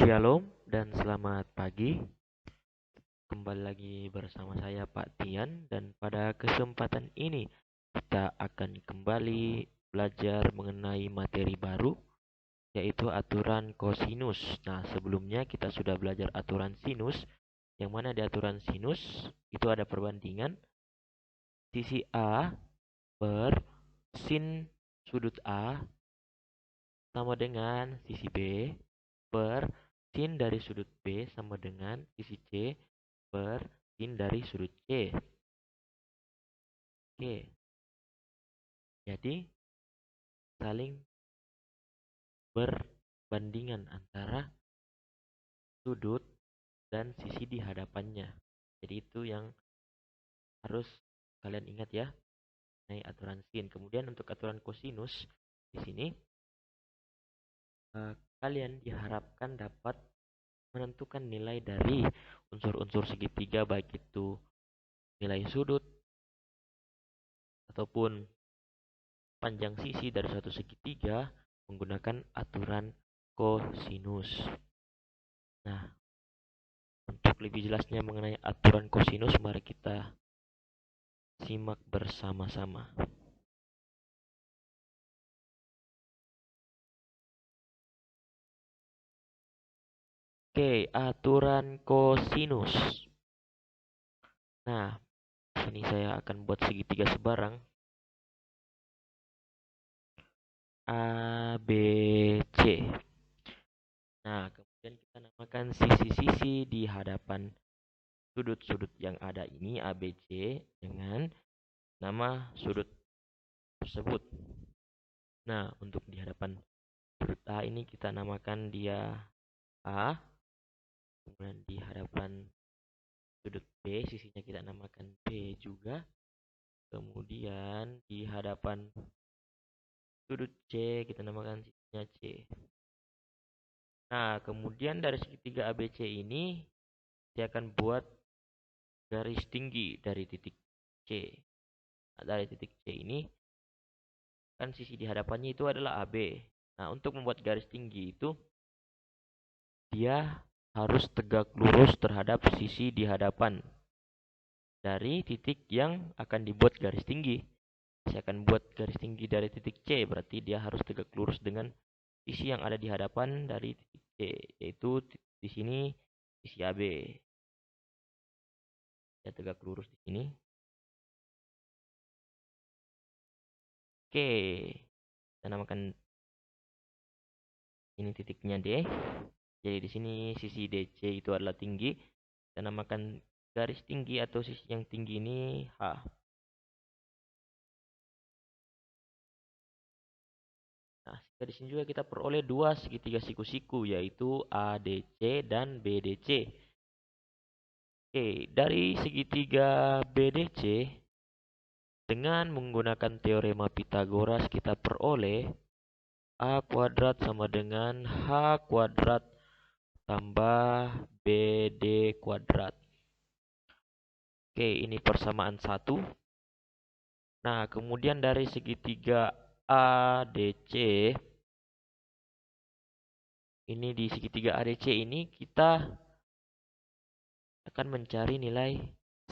Shalom dan selamat pagi. Kembali lagi bersama saya Pak Tian dan pada kesempatan ini kita akan kembali belajar mengenai materi baru yaitu aturan kosinus. Nah, sebelumnya kita sudah belajar aturan sinus yang mana di aturan sinus itu ada perbandingan sisi A per sin sudut A sama dengan sisi B per sin dari sudut B sama dengan sisi C per sin dari sudut C. Oke, jadi saling berbandingan antara sudut dan sisi di hadapannya. Jadi itu yang harus kalian ingat ya. Nah, aturan sin. Kemudian untuk aturan kosinus di sini kalian diharapkan dapat menentukan nilai dari unsur-unsur segitiga baik itu nilai sudut ataupun panjang sisi dari suatu segitiga menggunakan aturan kosinus. Nah, untuk lebih jelasnya mengenai aturan kosinus, mari kita simak bersama-sama. Oke, aturan kosinus. Nah, sini saya akan buat segitiga sebarang A, B, C. Nah, kemudian kita namakan sisi-sisi di hadapan sudut-sudut yang ada ini A, B, C dengan nama sudut tersebut. Nah, untuk di hadapan sudut A ini kita namakan dia A. Kemudian di hadapan sudut B, sisinya kita namakan B juga. Kemudian di hadapan sudut C, kita namakan sisinya C. Nah, kemudian dari segitiga ABC ini, saya akan buat garis tinggi dari titik C. Nah, dari titik C ini, kan sisi di hadapannya itu adalah AB. Nah, untuk membuat garis tinggi itu, dia harus tegak lurus terhadap sisi di hadapan dari titik yang akan dibuat garis tinggi. Saya akan buat garis tinggi dari titik C, berarti dia harus tegak lurus dengan sisi yang ada di hadapan dari titik C, yaitu di sini sisi AB. Saya tegak lurus di sini. Oke, kita namakan ini titiknya D. Jadi di sini sisi DC itu adalah tinggi. Kita namakan garis tinggi atau sisi yang tinggi ini H. Nah, dari sini juga kita peroleh dua segitiga siku-siku yaitu ADC dan BDC. Oke, dari segitiga BDC dengan menggunakan teorema Pythagoras kita peroleh A kuadrat sama dengan H kuadrat tambah BD kuadrat. Oke, ini persamaan 1. Nah, kemudian dari segitiga ADC, ini di segitiga ADC ini kita akan mencari nilai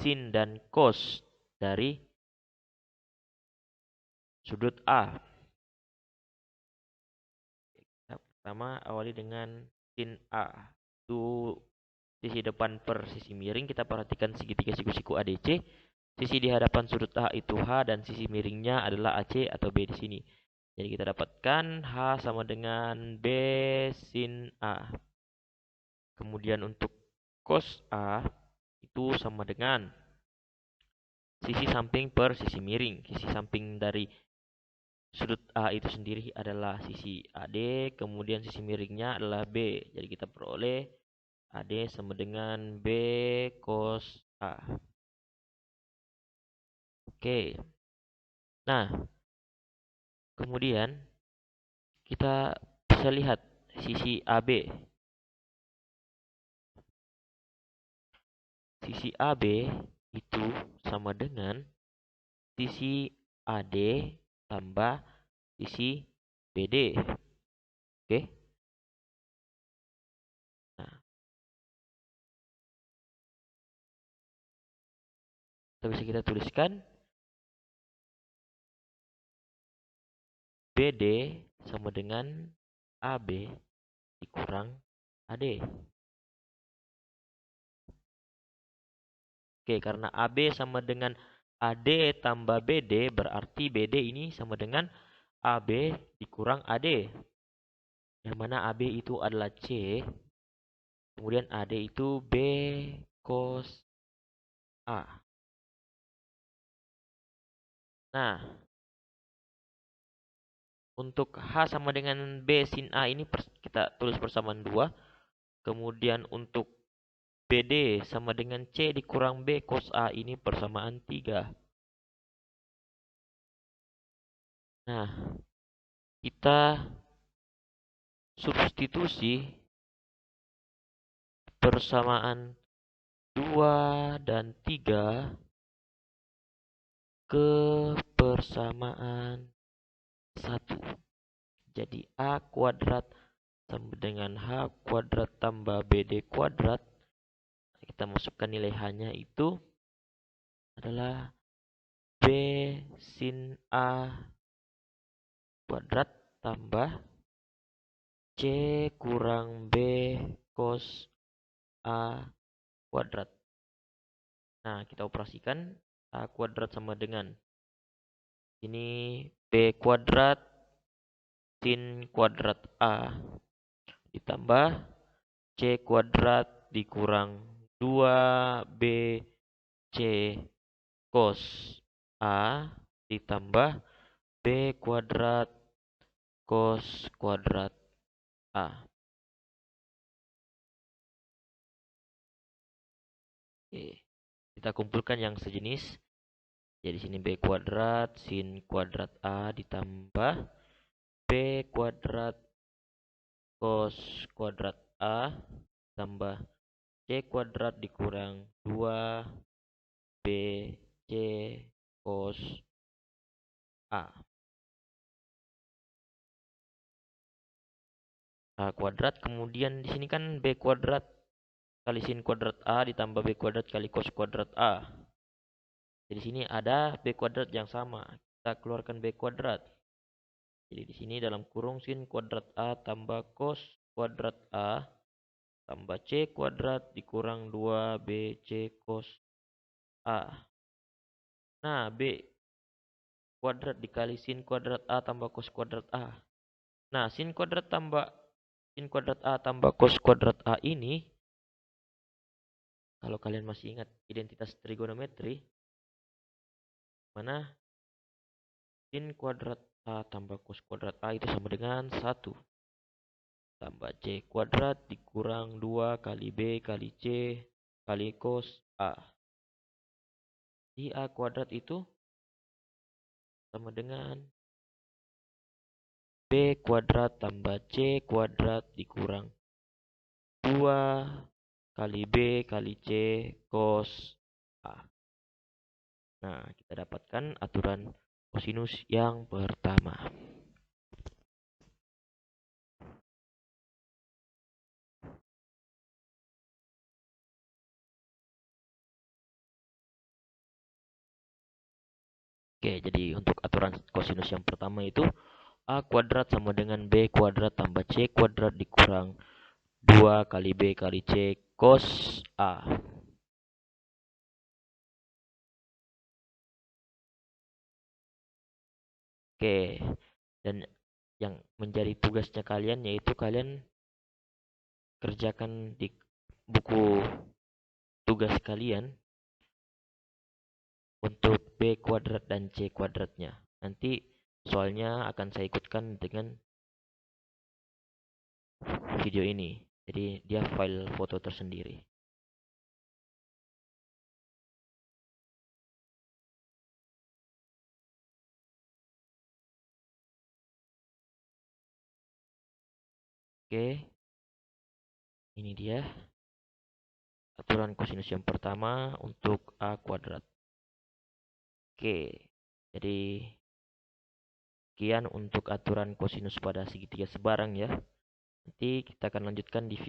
sin dan cos dari sudut A. Kita pertama awali dengan sin A. Itu sisi depan per sisi miring. Kita perhatikan segitiga siku-siku ADC. Sisi di hadapan sudut A itu H dan sisi miringnya adalah AC atau B di sini. Jadi kita dapatkan H sama dengan B sin A. Kemudian untuk cos A itu sama dengan sisi samping per sisi miring. Sisi samping dari sudut A itu sendiri adalah sisi AD, kemudian sisi miringnya adalah B. Jadi kita peroleh AD sama dengan B cos A. Oke. Nah, kemudian kita bisa lihat sisi AB. Sisi AB itu sama dengan sisi AD tambah sisi BD. Oke. atau bisa kita tuliskan BD sama dengan AB dikurang AD. Oke, karena AB sama dengan AD tambah BD, berarti BD ini sama dengan AB dikurang AD. Yang mana AB itu adalah C, kemudian AD itu B cos A. Nah, untuk H sama dengan B sin A ini kita tulis persamaan 2. Kemudian untuk BD sama dengan C dikurang B cos A ini persamaan 3. Nah, kita substitusi persamaan 2 dan 3 ke persamaan 1. Jadi A kuadrat sama dengan H kuadrat tambah BD kuadrat. Kita masukkan nilai H-nya itu adalah B sin A kuadrat tambah C kurang B cos A kuadrat. Nah, kita operasikan A kuadrat sama dengan ini B kuadrat sin kuadrat A ditambah C kuadrat dikurang 2B C cos A ditambah B kuadrat cos kuadrat A. Oke, kita kumpulkan yang sejenis. Jadi sini B kuadrat sin kuadrat A ditambah B kuadrat cos kuadrat A tambah C kuadrat dikurang 2B C cos A. A kuadrat, kemudian di sini kan B kuadrat kali sin kuadrat A ditambah B kuadrat kali cos kuadrat A. Jadi sini ada B kuadrat yang sama. Kita keluarkan B kuadrat. Jadi di sini dalam kurung sin kuadrat A tambah cos kuadrat A tambah C kuadrat dikurang 2B C cos A. Nah, B kuadrat dikali sin kuadrat A tambah cos kuadrat A. Nah, sin kuadrat A tambah cos kuadrat A ini, kalau kalian masih ingat identitas trigonometri, mana sin kuadrat A tambah cos kuadrat A itu sama dengan 1 tambah C kuadrat dikurang 2 kali B kali C kali cos A. Di A kuadrat itu sama dengan B kuadrat tambah C kuadrat dikurang 2 kali B kali C cos A. Nah, kita dapatkan aturan kosinus yang pertama. Oke, jadi untuk aturan kosinus yang pertama itu A kuadrat sama dengan B kuadrat tambah C kuadrat dikurang 2 kali B kali C cos A. Oke, dan yang menjadi tugasnya kalian yaitu kalian kerjakan di buku tugas kalian untuk B kuadrat dan C kuadratnya. Nanti soalnya akan saya ikutkan dengan video ini. Jadi dia file foto tersendiri. Oke, ini dia aturan kosinus yang pertama untuk A kuadrat. Oke, jadi sekian untuk aturan kosinus pada segitiga sebarang ya. Nanti kita akan lanjutkan di video